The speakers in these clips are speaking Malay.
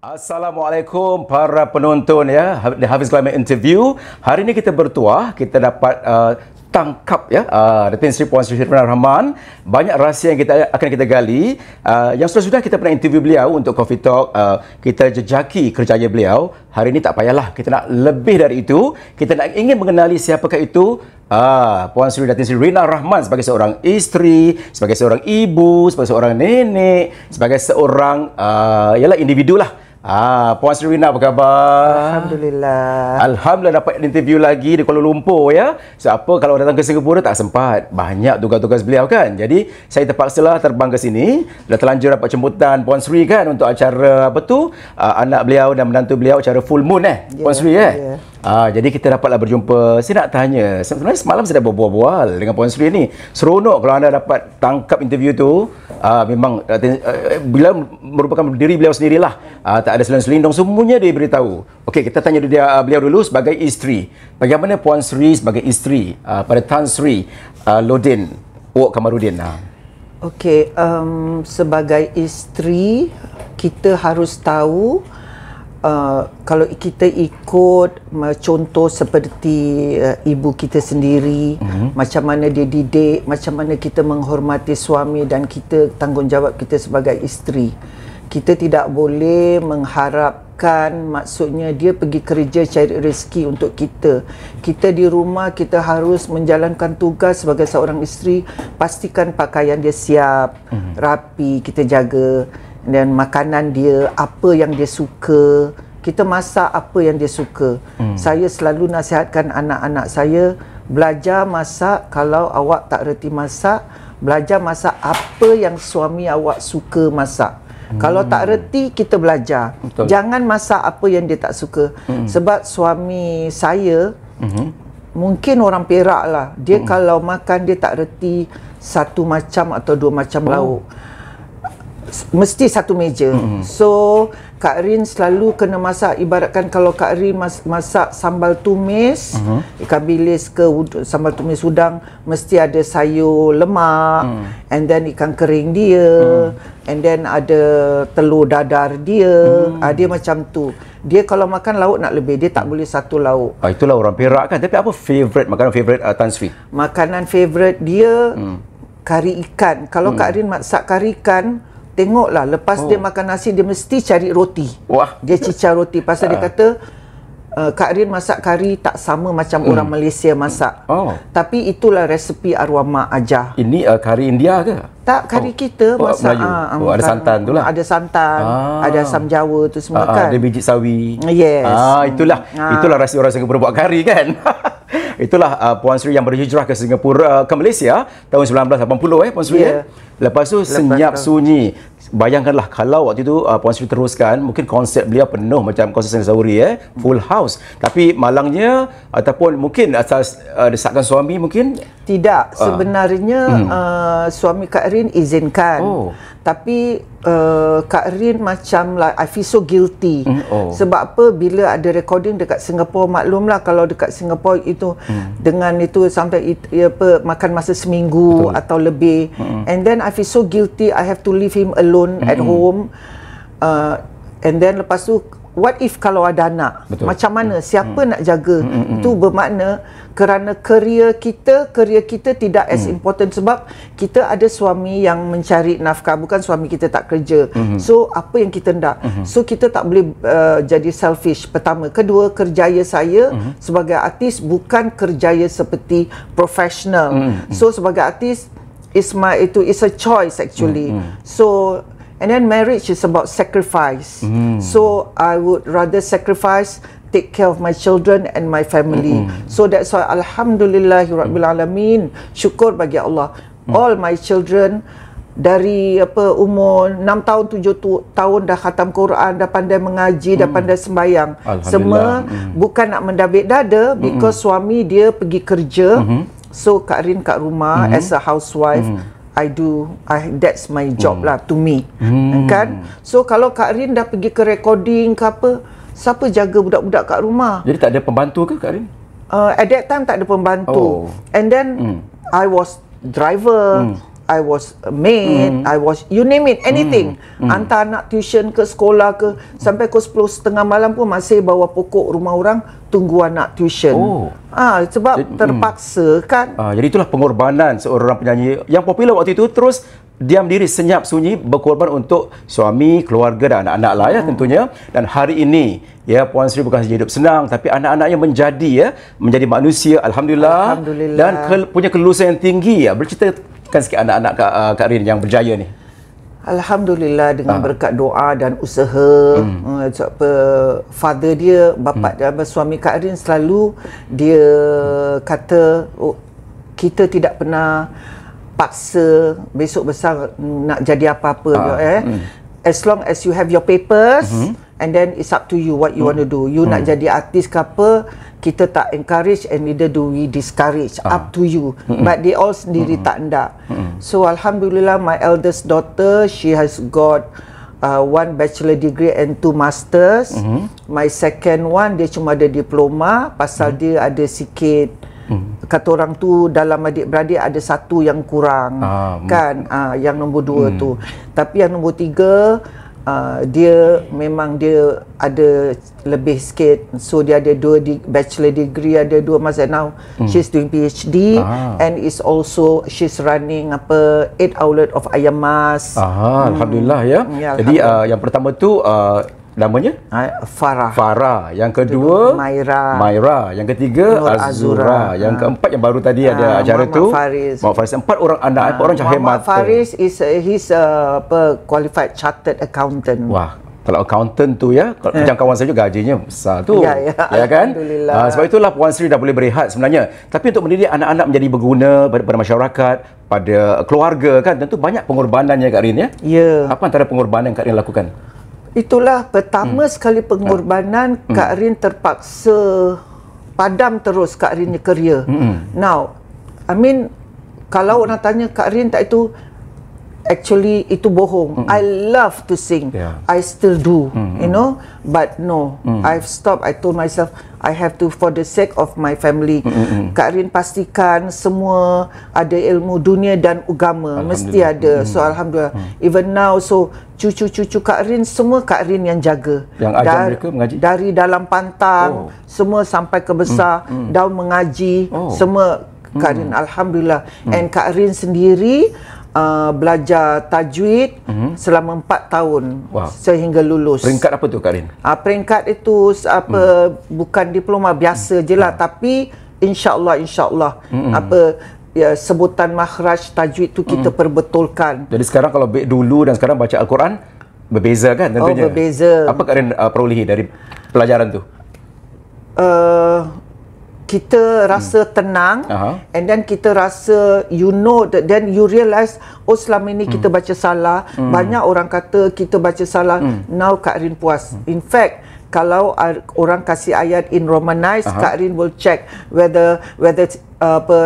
Assalamualaikum para penonton ya, The Hafiz Climate Interview. Hari ini kita bertuah, kita dapat tangkap ya Datin Seri Puan Sri Rina Rahman. Banyak rahsia yang akan kita gali. Yang sudah kita pernah interview beliau untuk Coffee Talk, kita jejaki kerjaya beliau. Hari ini tak payahlah, kita nak lebih dari itu. Kita nak ingin mengenali siapakah itu Puan Sri Datin Seri Rina Rahman sebagai seorang isteri, sebagai seorang ibu, sebagai seorang nenek, sebagai seorang individu lah. Puan Sri Rina, apa khabar? Alhamdulillah. Alhamdulillah dapat interview lagi di Kuala Lumpur ya. Siapa kalau datang ke Singapura tak sempat. Banyak tugas-tugas beliau kan. Jadi saya terpaksalah terbang ke sini. Dah terlanjur dapat jemputan Puan Sri kan untuk acara anak beliau dan menantu beliau, acara full moon Puan Sri jadi kita dapatlah berjumpa. Saya nak tanya, sebenarnya semalam saya dah berbual-bual dengan Puan Sri ni. Seronok kalau anda dapat tangkap interview tu. Memang bila merupakan diri beliau sendirilah. Tak ada selindung, semuanya dia beritahu. Okey, kita tanya beliau dulu sebagai isteri. Bagaimana Puan Sri sebagai isteri pada Tan Sri Lodin Wok Kamarudin? Okey, sebagai isteri kita harus tahu kalau kita ikut contoh seperti ibu kita sendiri, macam mana dia didik, macam mana kita menghormati suami dan kita tanggungjawab kita sebagai isteri. Kita tidak boleh mengharapkan, maksudnya dia pergi kerja cari rezeki untuk kita. Kita di rumah, kita harus menjalankan tugas sebagai seorang isteri. Pastikan pakaian dia siap, rapi, kita jaga. Dan makanan dia, apa yang dia suka. Kita masak apa yang dia suka. Saya selalu nasihatkan anak-anak saya, belajar masak. Kalau awak tak reti masak, belajar masak apa yang suami awak suka masak. Kalau tak reti, kita belajar. Betul. Jangan masak apa yang dia tak suka. Sebab suami saya, mungkin orang Perak lah. Dia kalau makan, dia tak reti satu macam atau dua macam lauk. Mesti satu meja. So Kak Rin selalu kena masak. Ibaratkan kalau Kak Rin masak sambal tumis, ikan bilis ke sambal tumis udang, mesti ada sayur lemak, and then ikan kering dia, and then ada telur dadar dia. Dia macam tu. Dia kalau makan lauk nak lebih, dia tak boleh satu lauk. Itulah orang Perak kan. Tapi apa makanan favorite Tan Sri? Makanan favorite dia kari ikan. Kalau Kak Rin masak kari ikan, tengoklah, lepas dia makan nasi, dia mesti cari roti. Wah. Dia cicah roti. Pasal dia kata, Kak Rin masak kari tak sama macam orang Malaysia masak. Tapi itulah resepi arwah mak ajar. Ini kari India ke? Tak, kari kita masak. Ada santan tu lah. Ada santan, ada asam Jawa tu semua kan. Ada biji sawi. Yes. Itulah rahsia orang Singapura buat kari kan. Itulah Puan Sri yang berhijrah ke Singapura, ke Malaysia tahun 1980 Puan Sri Lepas tu senyap sunyi. Bayangkanlah kalau waktu itu Puan Sri teruskan, mungkin konsep beliau penuh macam konsep Sauri full house. Tapi malangnya ataupun mungkin atas desakan suami mungkin tidak. Sebenarnya suami Kak Rin izinkan. Tapi Kak Rin macam like, I feel so guilty. Sebab apa, bila ada recording dekat Singapura, maklumlah kalau dekat Singapura itu dengan itu sampai makan masa seminggu atau lebih. And then I feel so guilty, I have to leave him alone at home. And then lepas tu, what if kalau ada anak? Macam mana? Siapa nak jaga? Itu bermakna kerana kerja kita tidak as important, sebab kita ada suami yang mencari nafkah, bukan suami kita tak kerja. So apa yang kita nak? So kita tak boleh jadi selfish. Pertama. Kedua, kerjaya saya sebagai artis bukan kerjaya seperti profesional. So sebagai artis, it's a choice actually. So and then marriage is about sacrifice. So I would rather sacrifice, take care of my children and my family. So that's why alhamdulillahirabbil alamin, syukur bagi Allah. All my children dari umur 6 tahun 7 tahun dah khatam Quran, dah pandai mengaji, dah pandai sembahyang. Semua bukan nak mendabik dada, because suami dia pergi kerja. So Kak Rin kat rumah as a housewife. That's my job lah, to me. Kan? So kalau Kak Rin dah pergi ke recording ke apa, siapa jaga budak-budak kat rumah? Jadi tak ada pembantu ke Kak Rin? At that time tak ada pembantu. And then I was driver, I was a maid, I was, you name it, anything. Hantar anak tuition ke sekolah ke, sampai pukul 10:30 malam pun masih bawa pokok rumah orang tunggu anak tuition. Sebab terpaksa kan. Jadi itulah pengorbanan seorang penyanyi yang popular waktu itu, terus diam diri senyap sunyi berkorban untuk suami, keluarga dan anak-anak lah ya tentunya. Dan hari ini ya Puan Sri bukan saja hidup senang, tapi anak-anaknya menjadi manusia, alhamdulillah. Dan punya kelulusan yang tinggi ya. Berceritakan sikit anak-anak Kak Rin yang berjaya ni. Alhamdulillah dengan berkat doa dan usaha. Father dia, bapa dia, suami Kak Rin selalu dia kata kita tidak pernah paksa besok besar nak jadi apa-apa. As long as you have your papers, and then it's up to you what you want to do. You nak jadi artis ke apa, kita tak encourage and neither do we discourage. Up to you. But they all sendiri tak nak. So alhamdulillah, my eldest daughter, she has got 1 bachelor degree and 2 masters. My second one, dia cuma ada diploma pasal dia ada sikit kata orang tu dalam adik-beradik ada satu yang kurang kan, yang nombor 2 tu. Tapi yang nombor 3 dia memang dia ada lebih sikit, so dia ada 2 bachelor degree, ada 2 master. Now she's doing PhD and is also she's running 8 outlet of ayam mas. Alhamdulillah ya. Jadi yang pertama tu namanya Farah, yang kedua Maira, yang ketiga Azura, yang keempat yang baru tadi ada acara tu Muhammad Faris. 4 orang anak, 4 orang cahaya mata. Muhammad Faris he's qualified chartered accountant. Wah, kalau accountant tu ya, macam kawan saya juga gajinya besar tu. Ya kan? Sebab itulah Puan Sri dah boleh berehat sebenarnya. Tapi untuk mendidik anak-anak menjadi berguna pada masyarakat, pada keluarga kan, tentu banyak pengorbanannya Kak Rin ya. Apa antara pengorbanan yang Kak Rin lakukan? Itulah pertama sekali pengorbanan. Kak Rin terpaksa padam terus Kak Rin punya kerja. Now, I mean, kalau orang tanya Kak Rin tak itu, actually itu bohong. I love to sing. I still do, you know. But no, I've stopped. I told myself I have to, for the sake of my family. Kak Rin pastikan semua ada ilmu dunia dan agama, mesti ada. So alhamdulillah. Even now, so cucu-cucu Kak Rin semua Kak Rin yang jaga. Yang ajar mereka mengaji? Dari dalam pantang semua sampai ke besar, daun mengaji, semua Kak Rin, alhamdulillah. And Kak Rin sendiri belajar tajwid selama 4 tahun sehingga lulus. Peringkat apa tu Kak Rin? Peringkat itu bukan diploma biasa je lah, tapi insya-Allah sebutan makhraj tajwid tu kita perbetulkan. Jadi sekarang kalau dulu dan sekarang baca Al-Quran berbeza kan tentunya. Berbeza. Apa Kak Rin perolehi dari pelajaran tu? Kita rasa tenang, and then kita rasa you know that, then you realise selama ini kita baca salah. Banyak orang kata kita baca salah. Now Kak Rin puas. In fact, kalau orang kasih ayat in Romanized, Kak Rin will check whether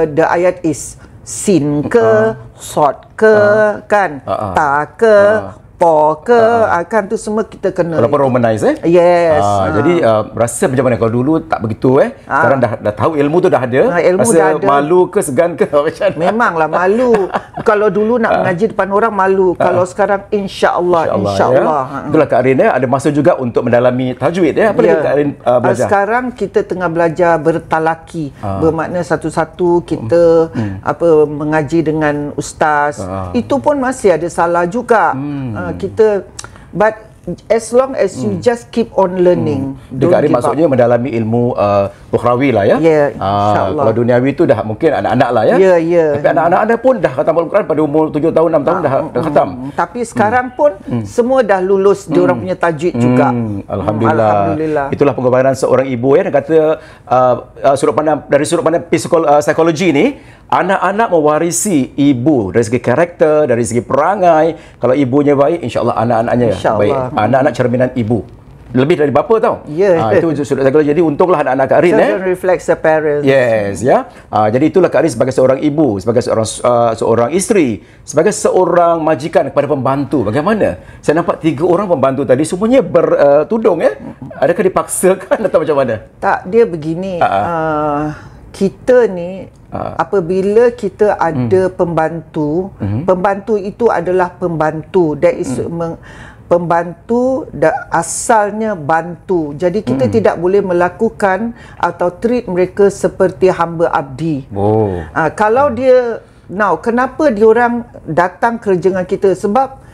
the ayat is sin ke, sod ke, kan, ta ke, po ke, kan tu semua kita kena. Walaupun Romanize Yes. Jadi rasa macam mana kalau dulu tak begitu sekarang dah tahu ilmu tu dah ada. Ilmu rasa dah ada. Malu ke segan ke macam mana? Memanglah malu. Kalau dulu nak mengaji depan orang malu. Kalau sekarang insya-Allah. Ya. Itulah Kak Rin ada masa juga untuk mendalami tajwid Apa lagi Kak Rin belajar? Sekarang kita tengah belajar bertalaki. Bermakna satu-satu kita mengaji dengan ustaz. Itu pun masih ada salah juga. Kita, but as long as you just keep on learning. Kak Rin maksudnya mendalami ilmu ukhrawi lah ya. InsyaAllah. Kalau duniawi tu dah mungkin anak-anak lah ya. Tapi anak-anak anda pun dah khatam Al-Quran pada umur 7 tahun 6 tahun dah khatam. Tapi sekarang pun semua dah lulus diorang punya tajwid juga. Alhamdulillah. Itulah pengorbanan seorang ibu dia kata dari sudut pandang psikologi ni, anak-anak mewarisi ibu dari segi karakter, dari segi perangai. Kalau ibunya baik, insya-Allah anak-anaknya baik. Anak-anak cerminan ibu. Lebih dari bapa tau. Itu sudut psikologi. Jadi untunglah anak-anak Kak Rin Children reflects the parents. Yes, ya. Jadi itulah Kak Rin sebagai seorang ibu, sebagai seorang isteri, sebagai seorang majikan kepada pembantu. Bagaimana? Saya nampak 3 orang pembantu tadi semuanya bertudung Adakah dipaksakan atau macam mana? Tak, dia begini. Kita ni apabila kita ada pembantu, pembantu itu adalah pembantu. That is pembantu asalnya bantu. Jadi kita tidak boleh melakukan atau treat mereka seperti hamba abdi. Kalau dia kenapa diorang datang kerja dengan kita? Sebab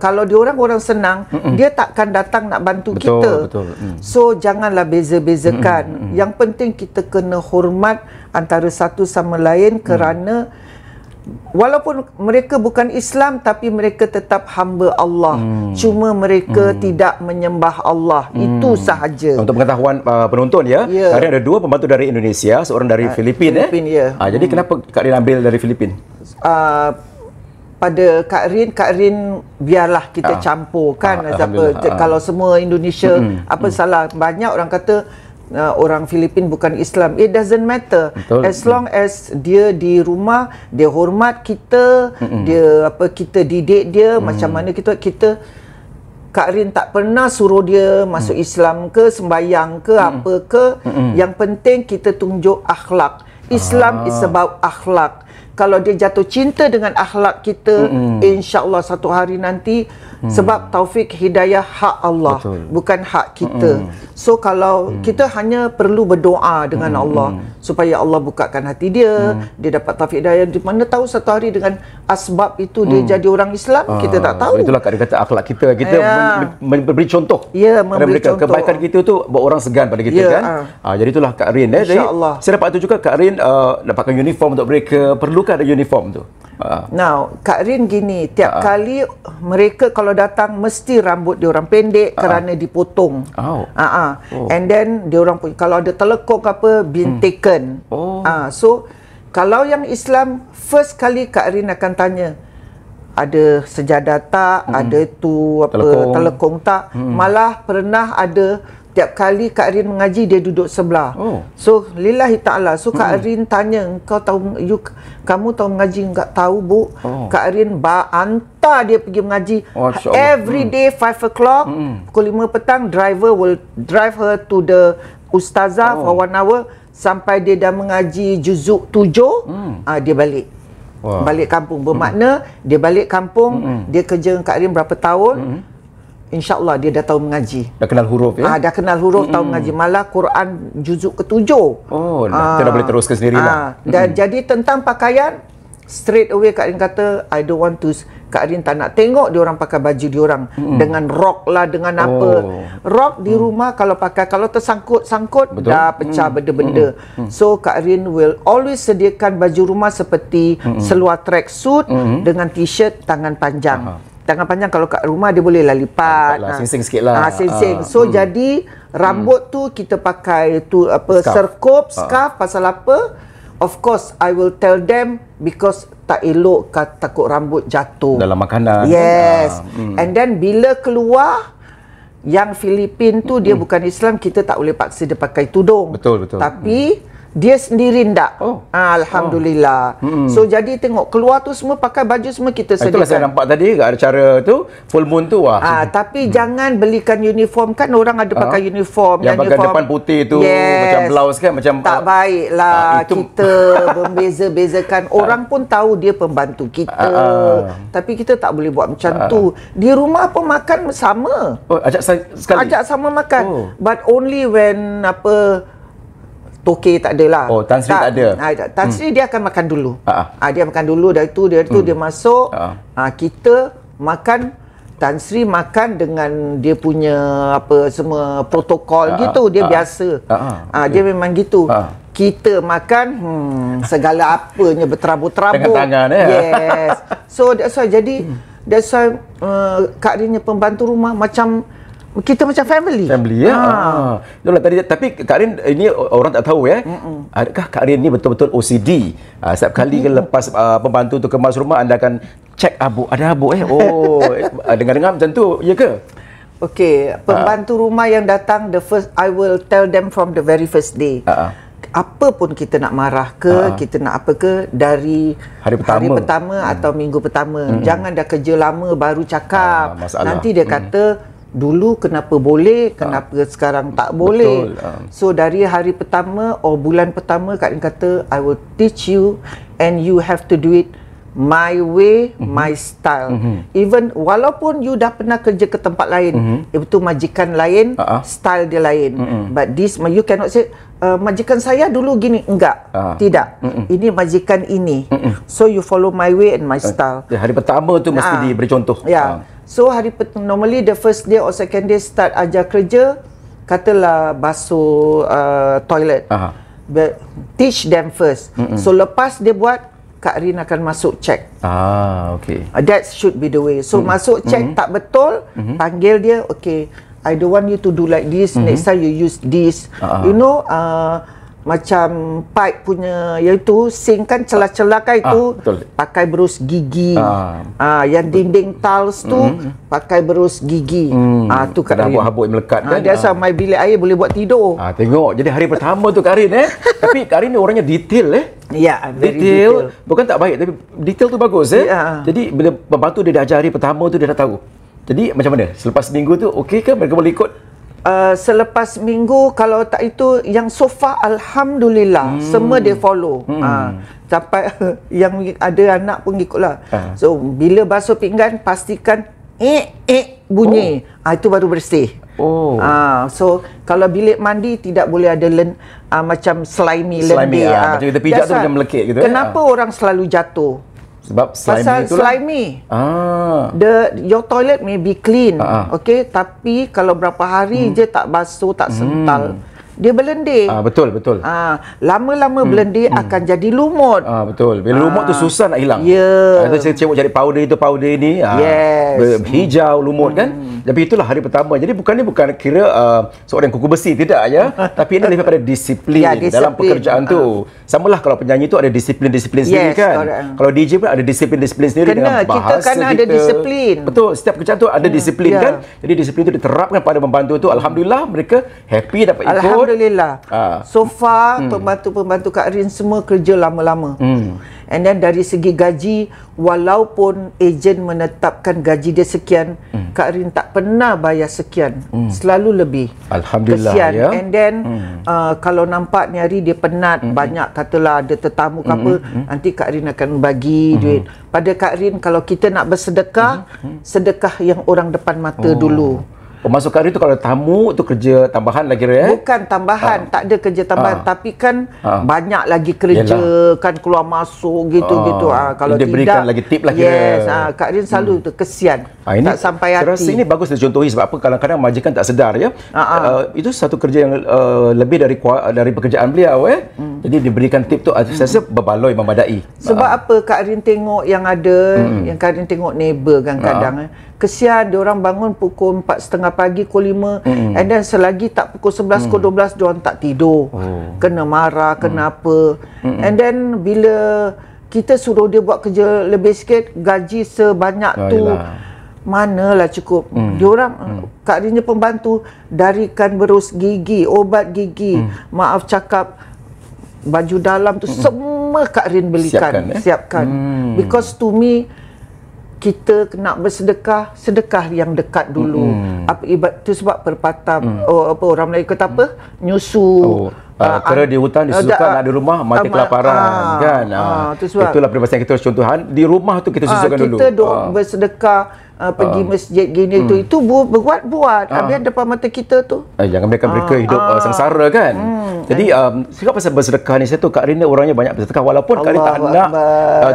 kalau diorang orang senang, dia takkan datang nak bantu kita. So janganlah beza-bezakan. Yang penting kita kena hormat antara satu sama lain, kerana walaupun mereka bukan Islam, tapi mereka tetap hamba Allah. Cuma mereka tidak menyembah Allah. Itu sahaja. Untuk pengetahuan penonton hari ada 2 pembantu dari Indonesia, seorang dari Filipina. Jadi kenapa Kak Rin ambil dari Filipin? Pada Kak Rin biarlah kita campur kan. Kalau semua Indonesia apa salah? Banyak orang kata orang Filipin bukan Islam. It doesn't matter. As long as dia di rumah, dia hormat kita, dia kita didik dia macam mana kita Kak Rin tak pernah suruh dia masuk Islam ke, sembahyang ke, apa ke. Yang penting kita tunjuk akhlak. Islam is about akhlak. Kalau dia jatuh cinta dengan akhlak kita, insya-Allah satu hari nanti, sebab taufik hidayah hak Allah, bukan hak kita. So kalau kita hanya perlu berdoa dengan Allah supaya Allah bukakan hati dia, dia dapat taufik hidayah. Di mana tahu satu hari dengan asbab itu dia jadi orang Islam, kita tak tahu. Itulah Kak Rin kata akhlak kita memberi contoh. Memberi contoh. Kebaikan kita tu buat orang segan pada kita kan. Jadi itulah Kak Rin. InsyaAllah. Saya dapat tahu juga Kak Rin dapatkan uniform untuk mereka. Perlukah ada uniform tu? Now, Kak Rin gini, tiap kali mereka kalau datang mesti rambut dia orang pendek kerana dipotong. And then dia orang kalau ada telekuk apa been taken. So kalau yang Islam, first kali Kak Rin akan tanya, ada sejadah tak, ada tu apa telekung tak. Malah pernah ada tiap kali Kak Rin mengaji, dia duduk sebelah. So lillahi ta'ala. So Kak Rin tanya, kamu tahu mengaji? Enggak tahu, Bu. Kak Rin hantar dia pergi mengaji. Every day 5 o'clock, pukul 5 petang, driver will drive her to the ustazah for 1 hour sampai dia dah mengaji juzuk 7, dia balik. Balik kampung. Bermakna dia balik kampung, dia kerja dengan Kak Rin berapa tahun, InsyaAllah dia dah tahu mengaji. Dah kenal huruf ya? Dah kenal huruf, tahu mengaji. Malah Quran juzuk ke-7. Kita dah boleh teruskan sendirilah. Dan jadi tentang pakaian, straight away Kak Rin kata, I don't want to. Kak Rin tak nak tengok dia orang pakai baju dia orang dengan rok lah, dengan apa. Rok di rumah kalau pakai, kalau tersangkut-sangkut dah pecah benda-benda. So Kak Rin will always sediakan baju rumah seperti seluar tracksuit dengan t-shirt tangan panjang. Tangan panjang kalau kat rumah dia boleh lipat. Sing-sing sikit lah. Sing-sing. So jadi rambut tu kita pakai tu apa, serkup, scarf. Pasal apa? Of course I will tell them because tak elok takut rambut jatuh dalam makanan. Yes. And then bila keluar, yang Filipin tu dia bukan Islam, kita tak boleh paksa dia pakai tudung. Betul. Tapi dia sendiri ndak. Alhamdulillah. So jadi tengok keluar tu semua pakai baju semua kita sediakan. Itulah saya nampak tadi kat acara tu full moon tu tapi jangan belikan uniform, kan orang ada pakai uniform yang bahagian depan putih tu, macam blouse kan, macam tak baiklah kita membeza-bezakan. Orang pun tahu dia pembantu kita. Tapi kita tak boleh buat macam tu. Di rumah pun makan sama. Ajak sekali. Ajak sama makan. But only when Toke tak ada lah. Tan Sri tak ada. Tan Sri dia akan makan dulu. Dia makan dulu, dari tu dia masuk. Kita makan, Tan Sri makan dengan dia punya apa semua protokol gitu. Dia biasa. Dia memang gitu. Kita makan segala apanya berterabur-terabur. Dengan tangan Yes. So that's why Kak Rin pembantu rumah macam kita macam family ya. Itulah tadi. Tapi Kak Rin ini orang tak tahu ya. Adakah Kak Rin ni betul-betul OCD? Setiap kali lepas pembantu tu kemas rumah, anda akan cek abu. Ada abu dengar-dengar macam tu, ya ke? Okey, pembantu rumah yang datang, I will tell them from the very first day. Apa pun kita nak marah ke, kita nak apa ke, dari hari pertama atau minggu pertama. Jangan dah kerja lama baru cakap. Nanti dia kata dulu kenapa boleh, kenapa sekarang tak boleh. So dari hari pertama bulan pertama Kak Rin kata, I will teach you and you have to do it my way, my style. Even walaupun you dah pernah kerja ke tempat lain, itu majikan lain, style dia lain. But this you cannot say majikan saya dulu gini, enggak. Tidak. Ini majikan ini. So you follow my way and my style. Hari pertama tu mesti diberi contoh. So normally the first day or second day start ajar kerja, katalah basuh toilet. Teach them first. So lepas dia buat, Kak Rin akan masuk check. Okay. That should be the way. So masuk check tak betul, panggil dia, okay, I don't want you to do like this. Next time you use this. You know, macam pipe punya, iaitu sink kan celah-celah kan itu, pakai berus gigi. Yang dinding tiles tu pakai berus gigi. Tu Kak Rin. Habuk-habuk melekat kan. Dia sama bilik air boleh buat tidur. Tengok. Jadi hari pertama tu Kak Rin tapi Kak Rin ni orangnya detail Ya, detail. Bukan tak baik, tapi detail tu bagus Jadi bila pembantu dia dah ajar hari pertama tu, dia dah tahu. Jadi macam mana? Selepas minggu tu okey ke mereka boleh ikut? Selepas minggu, kalau tak itu, yang so far alhamdulillah semua dia follow. Sampai yang ada anak pun ikutlah. So bila basuh pinggan, pastikan bunyi. Itu baru bersih. So kalau bilik mandi tidak boleh ada macam slimy lendir. Macam kita pijak tu macam melekit gitu. Kenapa orang selalu jatuh? Sebab slimy pasal itulah. Slimy. Your toilet may be clean, okay, tapi kalau berapa hari je tak basuh, tak sental, dia berlendir. Betul. Lama-lama berlendir akan jadi lumut. Betul. Bila lumut tu susah nak hilang. Saya cakap cari powder ni. Hijau lumut kan. Tapi itulah hari pertama. Jadi bukan kira seorang kuku besi, tidak tapi ini lebih pada disiplin dalam pekerjaan tu. Samalah kalau penyanyi tu ada disiplin sendiri kan. Kalau DJ pun ada disiplin sendiri dengan bahasa kita. Ada disiplin. Betul. Setiap kerjaan tu ada disiplin kan. Jadi disiplin tu diterapkan pada pembantu tu. Alhamdulillah mereka happy dapat ikut. Alhamdulillah. So far pembantu Kak Rin semua kerja lama-lama. And then dari segi gaji, walaupun ejen menetapkan gaji dia sekian, Kak Rin tak pernah bayar sekian. Selalu lebih. Alhamdulillah. Kesian. And then kalau nampak ni hari dia penat, banyak katalah ada tetamu ke apa, nanti Kak Rin akan bagi duit. Pada Kak Rin, kalau kita nak bersedekah, sedekah yang orang depan mata dulu. Masuk Kak Rin tu kalau tamu tu kerja tambahan lagi Bukan tambahan, tak ada kerja tambahan, tapi kan banyak lagi kerja. Kan keluar masuk gitu-gitu. Kalau dia tidak berikan lagi tip lah kira. Kak Rin selalu tu kesian. Tak sampai hati. Saya rasa ini bagus dicontohi sebab apa, kadang-kadang majikan tak sedar itu satu kerja yang lebih dari pekerjaan beliau Jadi diberikan tip tu saya rasa berbaloi memadai. Sebab apa Kak Rin tengok yang ada, yang Kak Rin tengok neighbor kan kadang kesian, dia orang bangun pukul 4:30 pagi, pukul 5, and then selagi tak pukul 11, pukul 12 dia orang tak tidur. Kena marah, kena apa. And then bila kita suruh dia buat kerja lebih sikit, gaji sebanyak tu manalah cukup. Dia orang Kak Rin pembantu, darikan berus gigi, obat gigi, maaf cakap, baju dalam tu semua Kak Rin belikan, siapkan. Because to me, kita nak bersedekah, sedekah yang dekat dulu. Apa ibarat tu, sebab perpatah orang Melayu kata apa? Nyusu. Kera di hutan disusukan, ada rumah mati kelaparan kan. Itulah peribahasa yang kita contohan. Di rumah tu kita susukan dulu. Kita bersedekah, pergi masjid gini itu buat habis depan mata kita tu. Jangan mereka hidup sengsara kan. Jadi cakap pasal bersedekah ni, saya tahu Kak Rin orangnya banyak bersedekah, walaupun Kak Rin tak nak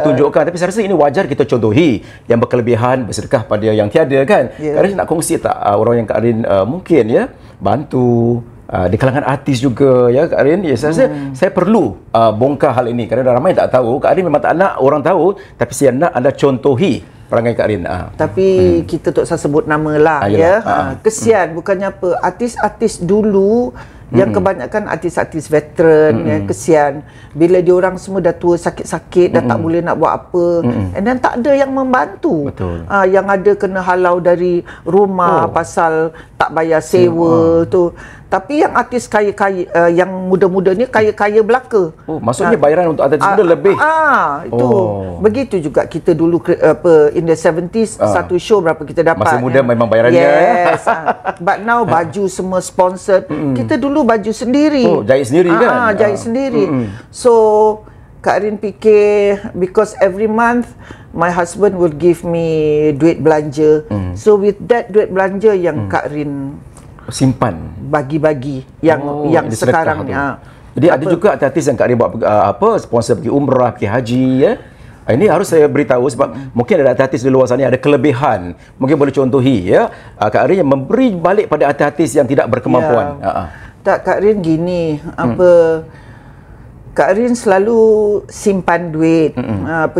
tunjukkan, tapi saya rasa ini wajar kita contohi yang berkelebihan bersedekah pada yang tiada kan. Kak Rin nak kongsi tak orang yang Kak Rin mungkin bantu di kalangan artis juga Kak Rin. Saya rasa saya perlu bongkar hal ini kerana ramai tak tahu. Kak Rin memang tak nak orang tahu, tapi saya nak anda contohi perangai Kak Rin. Tapi kita tak usah sebut nama lah. Kesian, bukannya apa, artis-artis dulu Yang kebanyakan artis-artis veteran yang kesian. Bila diorang semua dah tua, sakit-sakit, dah tak boleh nak buat apa. And then tak ada yang membantu. Yang ada kena halau dari rumah pasal tak bayar sewa tu. Tapi yang artis kaya-kaya, yang muda-muda ni kaya-kaya belaka. Maksudnya bayaran untuk artis muda lebih. Itu. Begitu juga kita dulu in the 70s satu show berapa kita dapat. Masa muda memang bayarannya. Yes. But now baju semua sponsored. Kita dulu baju sendiri. Jahit sendiri kan? Jahit sendiri. So Kak Rin fikir, because every month my husband will give me duit belanja. So with that duit belanja yang Kak Rin simpan, bagi-bagi yang sekarang ni. Jadi ada juga artis yang Kak Rin buat sponsor pergi umrah, pergi haji ya. Ini harus saya beritahu sebab mungkin ada artis di luar sana yang ada kelebihan. Mungkin boleh contohi ya. Kak Rin yang memberi balik pada artis yang tidak berkemampuan. Tak, Kak Rin gini, Kak Rin selalu simpan duit.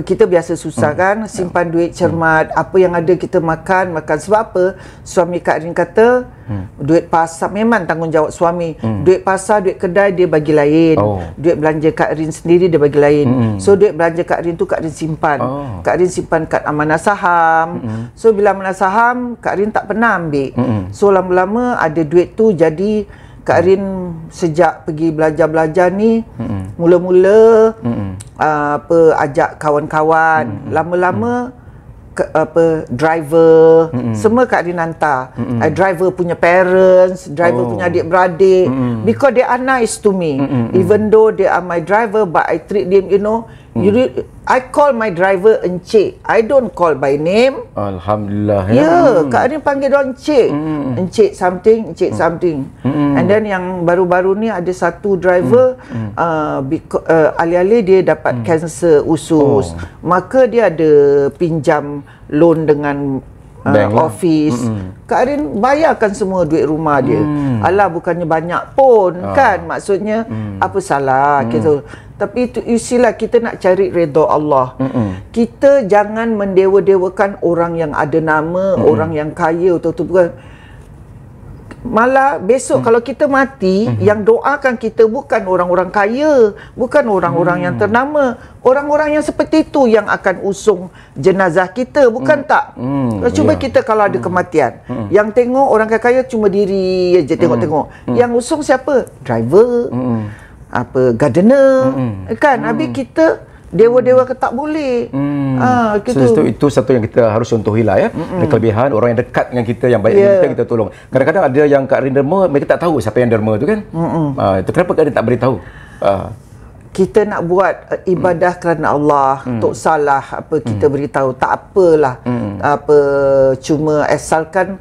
Kita biasa susah kan, simpan duit cermat. Apa yang ada kita makan. Sebab apa? Suami Kak Rin kata, duit pasar memang tanggungjawab suami. Duit pasar, duit kedai dia bagi lain. Duit belanja Kak Rin sendiri dia bagi lain. So duit belanja Kak Rin tu Kak Rin simpan. Kak Rin simpan kat amanah saham. So bila amanah saham, Kak Rin tak pernah ambil. So lama-lama ada duit tu jadi Kak Rin sejak pergi belajar-belajar ni mula-mula ajak kawan-kawan, lama-lama driver semua Kak Rin hantar. Driver punya parents, driver punya adik-beradik, because they are nice to me. Even though they are my driver, but I treat them, I call my driver Encik. I don't call by name. Alhamdulillah Kak Rin panggil dia Encik. Encik something, Encik something. And then yang baru-baru ni ada satu driver alih-alih dia dapat kanser usus, maka dia ada pinjam loan dengan office. Kak Rin bayarkan semua duit rumah dia. Alah, bukannya banyak pun kan, maksudnya apa salah gitu. Tapi itu isilah kita nak cari redha Allah. Kita jangan mendewa-dewakan orang yang ada nama, orang yang kaya atau bukan. Malah besok kalau kita mati, yang doakan kita bukan orang-orang kaya, bukan orang-orang yang ternama. Orang-orang yang seperti itu yang akan usung jenazah kita, bukan tak? Cuba kita kalau ada kematian, yang tengok orang kaya cuma diri je tengok-tengok. Yang usung siapa? Driver, gardener, kan? Habis kita dewa-dewa ke tak boleh. So, itu satu yang kita harus contohilah ya. Ada kelebihan orang yang dekat dengan kita, yang baik kita tolong. Kadang-kadang ada yang Kak Rin derma, mereka tak tahu siapa yang derma tu kan. Itu kenapa Kak Rin tak beritahu? Kita nak buat ibadah kerana Allah, tak salah kita beritahu, tak apalah. Cuma asalkan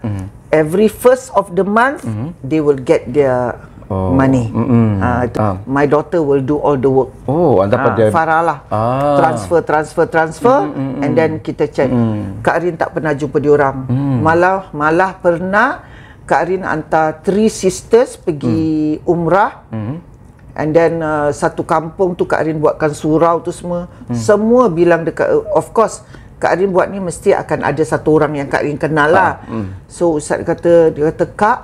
every first of the month they will get their money. My daughter will do all the work. Farah lah. Transfer, and then kita check. Kak Rin tak pernah jumpa diorang. Malah pernah Kak Rin hantar 3 sisters pergi umrah. And then satu kampung tu Kak Rin buatkan surau tu semua. Semua bilang dekat, of course Kak Rin buat ni mesti akan ada satu orang yang Kak Rin kenal lah. So Ustaz kata, Kak,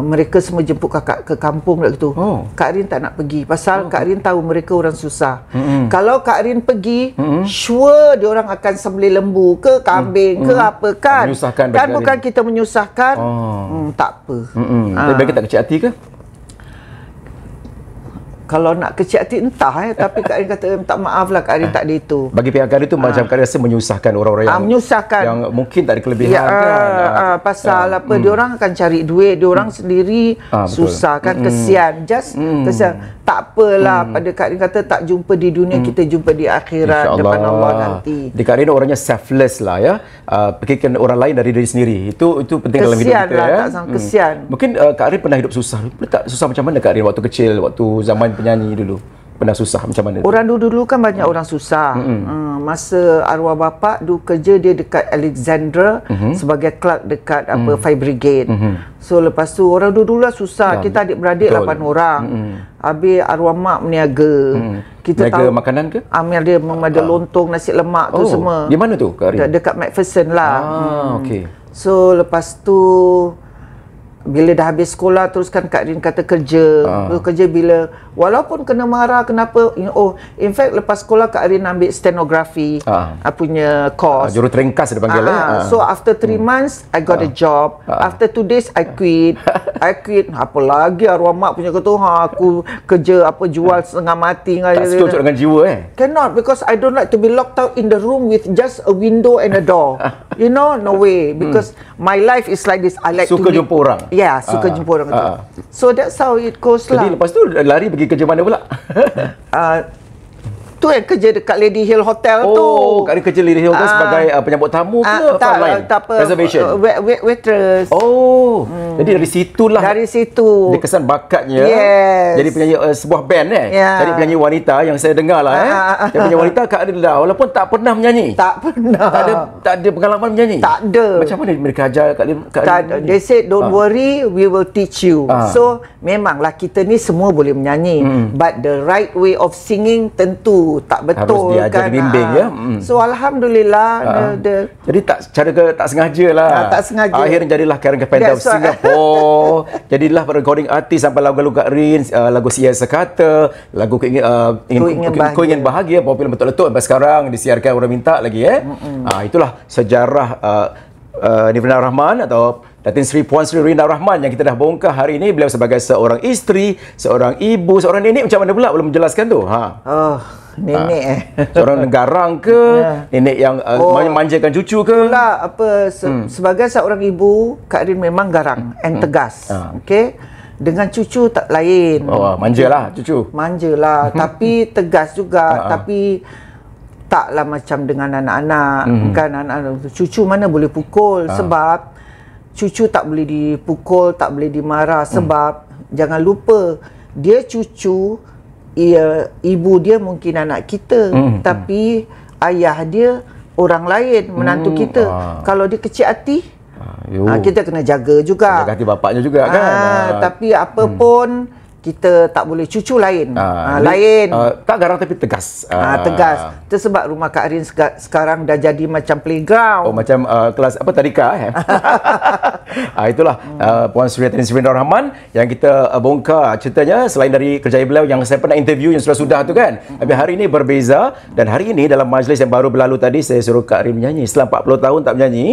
mereka semua jemput kakak ke kampung gitu. Kak Rin tak nak pergi pasal Kak Rin tahu mereka orang susah. Kalau Kak Rin pergi, sure dia orang akan sembelih lembu ke kambing ke apa kan. Kan bukan kita menyusahkan. Tak apa. Lebih baik tak kecil hati ke? Kalau nak kecil hati entah tapi Kak Rin kata minta maaf lah, Kak Rin tak ada itu. Bagi pihak Kak Rin tu macam Kak Rin rasa menyusahkan orang-orang yang mungkin tak ada kelebihan kan. Pasal dia orang akan cari duit, dia orang sendiri susah kan, kesian. Kesian. Tak apalah, pada Kak Rin kata tak jumpa di dunia, kita jumpa di akhirat depan Allah nanti. Di Kak Rin orangnya selfless lah ya. Fikirkan orang lain dari diri sendiri. Itu penting dalam hidup kita lah, ya. Tak sama kesian. Mungkin Kak Rin pernah hidup susah. Tak susah macam mana Kak Rin waktu kecil, waktu zaman penyanyi dulu? Pernah susah macam mana? Orang dulu kan banyak orang susah. Masa arwah bapa dulu kerja dia dekat Alexandra sebagai clerk dekat Fire Brigade. So lepas tu orang dulu lah susah. Kita adik-beradik 8 orang. Habis arwah mak meniaga. Kita meniaga tahu makanan ke? Dia ada lontong, nasi lemak tu semua. Di mana tu Kak Rin? Dekat McPherson lah. Okey. So lepas tu bila dah habis sekolah teruskan Kak Rin kata kerja. Kerja bila walaupun kena marah kenapa, in fact lepas sekolah Kak Rin ambil stenografi punya course. Juru teringkas dia panggil. So after 3 months I got a job. After 2 days I quit. Apa lagi arwah mak punya kata, aku kerja apa jual setengah mati. Tak setuju dengan jiwa Cannot, because I don't like to be locked out in the room with just a window and a door. You know, no way, because my life is like this. I like suka jumpa orang. Yeah, suka jumpa orang tu. So that's how it goes lah. Jadi lepas tu lari pergi kerja mana pula? Tu yang kerja dekat Lady Hill Hotel tu. Oh, Kak Rin kerja Lady Hill Hotel sebagai penyambut tamu ke? Tak apa. Reservation? Waitress. Oh, jadi dari situlah. Dari situ. Dia kesan bakatnya. Yes. Jadi penyanyi sebuah band Jadi penyanyi wanita yang saya dengar lah Dia penyanyi wanita Kak Rin lah. Walaupun tak pernah menyanyi. Tak pernah. Tak ada pengalaman menyanyi. Tak ada. Macam mana mereka ajar Kak Rin? They said don't worry, we will teach you. So memanglah kita ni semua boleh menyanyi. But the right way of singing tentu tak betul. Harus diajar, dibimbing So alhamdulillah jadi tak sengaja lah. Tak sengaja. Akhirnya jadilah Karen Carpenter of Singapore. Jadilah recording artis sampai lagu-lagu Kak Rin, lagu Sia Sekata, lagu Ku Ingin Bahagia popular betul-betul sampai sekarang disiarkan orang minta lagi itulah sejarah Nirina Rahman atau Datin Sri Puan Sri Rina Rahman yang kita dah bongkar hari ini. Beliau sebagai seorang isteri, seorang ibu, seorang nenek. Macam mana pula belum menjelaskan tu? Nenek seorang negarang ke? Nenek yang manjakan cucu ke? Itulah sebagai seorang ibu, Kak Rin memang garang and tegas. Okey. Dengan cucu tak lain. Manjalah cucu. Manjalah, tapi tegas juga. Tapi taklah macam dengan anak-anak. Kan anak-anak cucu mana boleh pukul sebab cucu tak boleh dipukul, tak boleh dimarah sebab jangan lupa dia cucu, ibu dia mungkin anak kita, tapi ayah dia orang lain, menantu kita. Kalau dia kecil hati, kita kena jaga juga. Jaga hati bapaknya juga kan. Tapi apa pun kita tak boleh cucu lain. Lain. Tak garang tapi tegas. Tegas. Itu sebab rumah Kak Rin sekarang dah jadi macam playground. Macam kelas apa tadika itulah Puan Sri Rina Rahman yang kita bongkar ceritanya. Selain dari kerjaya beliau yang saya pernah interview yang sudah-sudah tu kan. Tapi hari ini berbeza, dan hari ini dalam majlis yang baru berlalu tadi saya suruh Kak Rin menyanyi. Setelah 40 tahun tak menyanyi,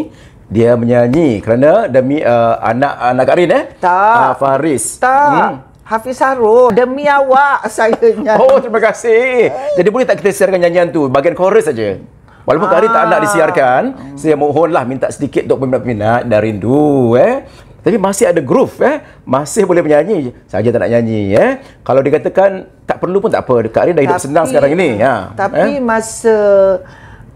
dia menyanyi kerana demi anak Kak Rin Tak. Faris. Tak. Hafiz Harun, demi awak saya nyanyi. Terima kasih. Jadi boleh tak kita siarkan nyanyian tu, bahagian chorus saja. Walaupun Kak Rin tak nak disiarkan, saya mohonlah minta sedikit untuk peminat-peminat dan rindu Tapi masih ada groove masih boleh menyanyi. Saja tak nak nyanyi Kalau dikatakan tak perlu pun tak apa. Kak Rin dah hidup senang sekarang ini. Tapi masa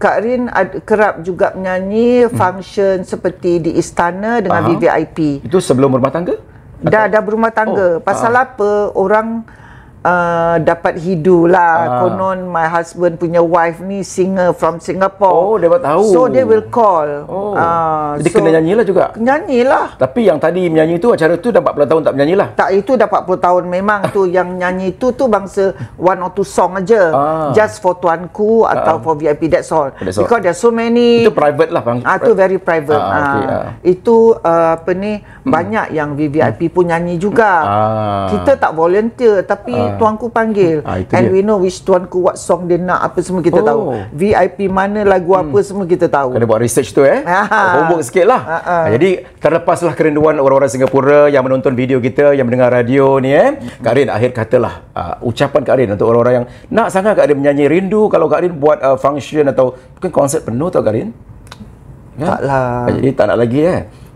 Kak Rin kerap juga menyanyi function seperti di istana dengan VVIP. Itu sebelum berumah tangga? Dah berumah tangga. Pasal apa? Orang dapat hidu lah. Konon my husband punya wife ni singer from Singapore. Dia buat tahu. So they will call. Jadi kena nyanyilah juga. Nyanyilah. Tapi yang tadi menyanyi tu, acara tu dah 40 tahun tak menyanyilah. Tak, itu dah 40 tahun memang tu. Yang nyanyi tu bangsa 1 or 2 song aja. Just for tuanku atau for VIP, that's all. Because there's so many. Itu private lah bang. Itu very private. Itu banyak yang VVIP pun nyanyi juga. Kita tak volunteer tapi tuanku panggil. And we know which tuanku what song dia nak, apa semua kita tahu. VIP mana lagu apa semua kita tahu. Kena buat research tu homework sikit lah. Jadi terlepaslah kerinduan orang-orang Singapura yang menonton video kita, yang mendengar radio ni Kak Rin, akhir katalah ucapan Kak Rin untuk orang-orang yang nak sangat Kak Rin menyanyi. Rindu kalau Kak Rin buat function atau mungkin konsert penuh tau Kak Rin? Taklah. Jadi tak nak lagi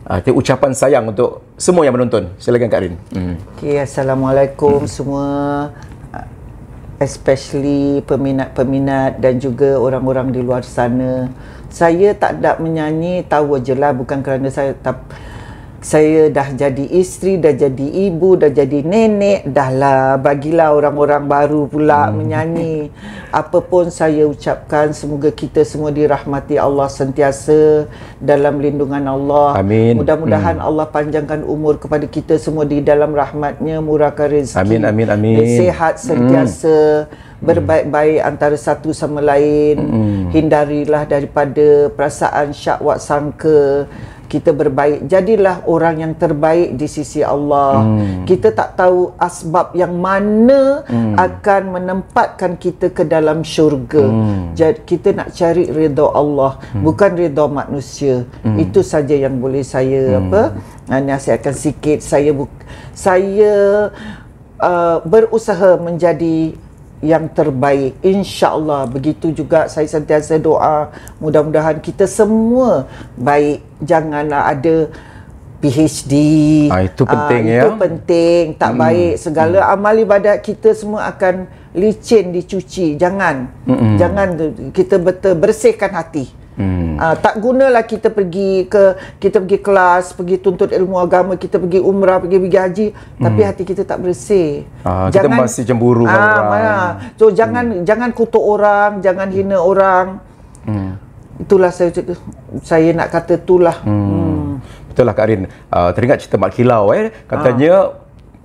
itu ucapan sayang untuk semua yang menonton. Silakan Kak Rin. Okay, Assalamualaikum semua, especially peminat-peminat dan juga orang-orang di luar sana. Saya tak ada menyanyi, tahu je lah, bukan kerana saya dah jadi isteri, dah jadi ibu, dah jadi nenek, dah lah bagilah orang-orang baru pula menyanyi. Apa pun saya ucapkan, semoga kita semua dirahmati Allah sentiasa dalam lindungan Allah. Amin. Mudah-mudahan Allah panjangkan umur kepada kita semua di dalam rahmatnya, murahkan rezeki. Amin, amin, amin. Sihat sentiasa, berbaik-baik antara satu sama lain. Hindarilah daripada perasaan syak wak sangka. kita berbaik. Jadilah orang yang terbaik di sisi Allah. Kita tak tahu asbab yang mana akan menempatkan kita ke dalam syurga. Jadi kita nak cari redha Allah, bukan redha manusia. Itu saja yang boleh saya nasihatkan sikit. Saya berusaha menjadi yang terbaik, insya-Allah. Begitu juga saya sentiasa doa, mudah-mudahan kita semua baik, janganlah ada PhD. Itu penting Itu penting, tak baik. Segala amal ibadat kita semua akan licin, dicuci. Jangan kita betul bersihkan hati. Tak gunalah kita pergi kelas, pergi tuntut ilmu agama, kita pergi umrah, pergi haji, tapi hati kita tak bersih. Kita masih cemburu orang. So jangan kutuk orang, jangan hina orang. Itulah saya nak kata itulah. Betul lah Kak Rin. Teringat cerita Mak Kilau katanya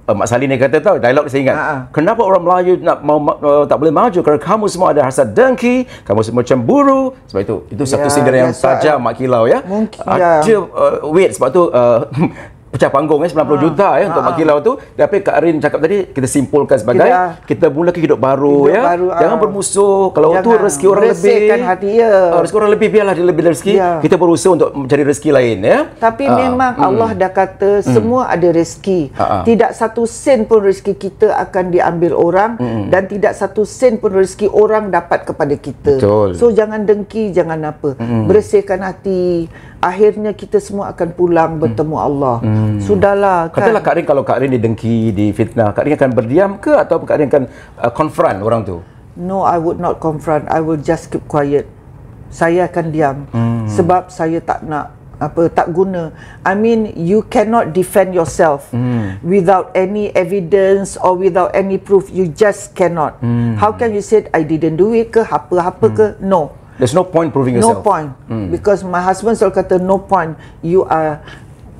Mak Salin ni kata tahu, dialog saya ingat. Kenapa orang Melayu tak boleh maju? Kerana kamu semua ada hasad dengki, kamu semua cemburu. Sebab itu satu sindiran yang tajam Mak Kilau Mungkin ada wait, sebab tu pecah panggung 90 juta untuk Mak Kilau tu. Tapi Kak Rin cakap tadi, kita simpulkan sebagai kita mula hidup baru. Jangan bermusuh. Kalau tu rezeki orang lebih, hati rezeki orang lebih, biarlah dia lebih rezeki. Kita berusaha untuk mencari rezeki lain Tapi memang Allah dah kata semua ada rezeki. Tidak satu sen pun rezeki kita akan diambil orang, dan tidak satu sen pun rezeki orang dapat kepada kita. Betul. So jangan dengki, jangan apa. Bersihkan hati. Akhirnya kita semua akan pulang bertemu Allah. Sudahlah kan. Katalah Kak Rin, kalau Kak Rin didengki, difitnah, Kak Rin akan berdiam ke atau Kak Rin akan confront orang tu? No, I would not confront. I will just keep quiet. Saya akan diam. Sebab saya tak nak tak guna. I mean, you cannot defend yourself without any evidence or without any proof. You just cannot. How can you say I didn't do it ke apa-apa ke? No. There's no point proving yourself. No point. Because my husband selalu kata no point. You are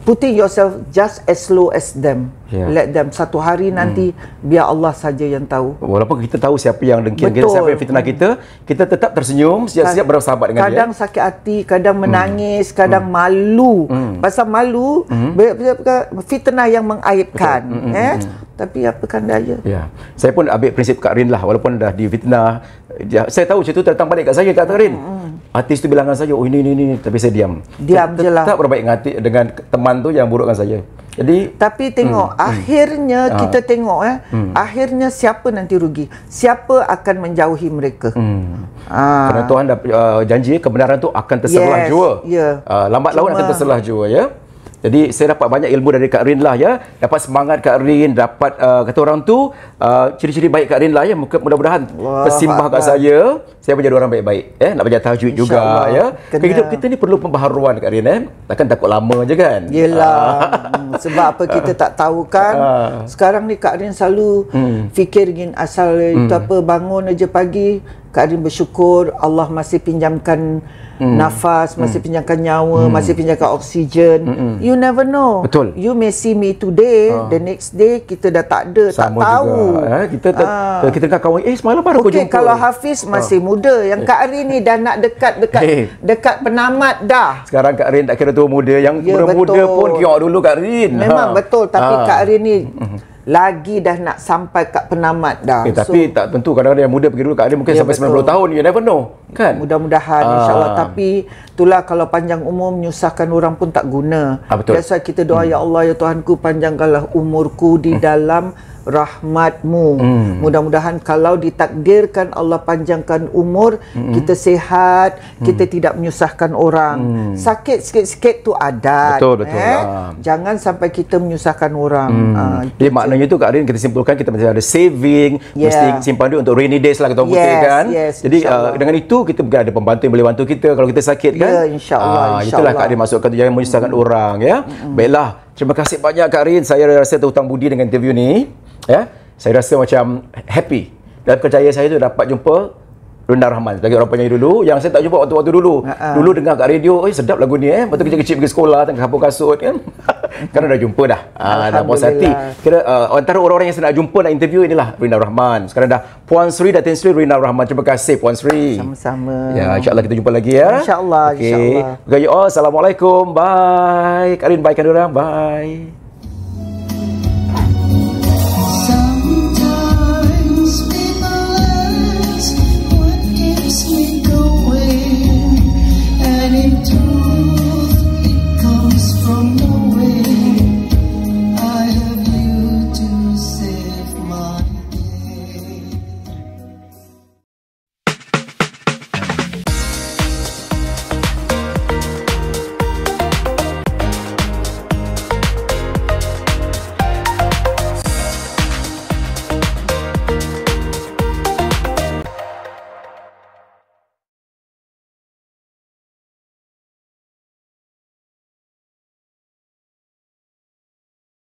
putting yourself just as low as them. Let them. Satu hari nanti biar Allah saja yang tahu. Walaupun kita tahu siapa yang dengki kita, siapa yang fitnah kita, kita tetap tersenyum, siap-siap bersahabat dengan dia. Kadang sakit hati, kadang menangis, kadang malu. Pasal malu, fitnah yang mengaibkan. Tapi apakan daya. Saya pun ambil prinsip Kak Rin lah, walaupun dah difitnah. Saya tahu cerita tu datang balik kat saya, Kak Rin. Artis tu bilang dengan saya, oh ini, tapi saya diam. Diam je lah. Tak berbaik hati dengan teman tu yang buruk dengan saya. Jadi, tapi tengok, akhirnya kita tengok akhirnya siapa nanti rugi? Siapa akan menjauhi mereka? Kerana Tuhan dah janji kebenaran tu akan terselah jua. Lambat laun akan terselah jua Jadi saya dapat banyak ilmu dari Kak Rin lah dapat semangat Kak Rin, dapat kata orang tu ciri-ciri baik Kak Rin lah mudah-mudahan tersimbah kat saya menjadi orang baik-baik nak baca tahajud juga hidup kita ni perlu pembaharuan Kak Rin takkan takut lama je kan. Yelah. Sebab apa kita tak tahu kan. Sekarang ni Kak Rin selalu fikir gini, asal itu apa, bangun aja pagi Kak Rin bersyukur Allah masih pinjamkan nafas, masih pinjamkan nyawa, masih pinjamkan oksigen. You never know. Betul. You may see me today, the next day kita dah tak ada, sama tak tahu. Juga. Kita kan kawan, semalam baru aku jumpa. Kalau Hafiz masih muda, yang Kak Rin ni dah nak dekat penamat dah. Sekarang Kak Rin tak kira tua muda, yang muda pun kiok dulu Kak Rin. Memang betul, tapi Kak Rin ni lagi dah nak sampai kat penamat dah. Tapi tak tentu, kadang-kadang yang muda pergi dulu Kak Rin mungkin sampai 90 tahun, you never know kan. Mudah-mudahan insya-Allah. Tapi itulah, kalau panjang umur menyusahkan orang pun tak guna. That's why kita doa, ya Allah, ya Tuhanku, panjangkanlah umurku di dalam rahmat-Mu. Mudah-mudahan kalau ditakdirkan Allah panjangkan umur, kita sihat, kita tidak menyusahkan orang. Sakit sikit-sikit tu adat. Betul. Jangan sampai kita menyusahkan orang. Jadi maknanya tu Kak Rin, kita simpulkan kita mesti ada saving, mesti simpan duit untuk rainy days lah, kita putih kan. Jadi dengan itu kita ada pembantu yang boleh bantu kita kalau kita sakit kan. InsyaAllah. Itulah Kak Rin masukkan tu, jangan menyusahkan orang Baiklah, terima kasih banyak Kak Rin. Saya rasa terhutang budi dengan interview ni. Saya rasa macam happy. Dan kerjaya saya tu dapat jumpa Runda Rahman, lagi orang penyanyi dulu yang saya tak jumpa waktu-waktu dulu. Dulu dengar kat radio, sedap lagu ni. Waktu kecil-kecil pergi sekolah tengah kapur kasut kan. Kan dah jumpa dah. Dah puas hati. Kira antara orang-orang yang saya nak jumpa, nak interview inilah Rina Rahman. Sekarang dah Puan Sri, Datin Sri Rina Rahman. Terima kasih Puan Sri. Sama-sama. Ya, insya-Allah kita jumpa lagi ya. Insya-Allah, okay. Okay, you all. Assalamualaikum. Bye. Kak Rin, bye kan orang. Bye.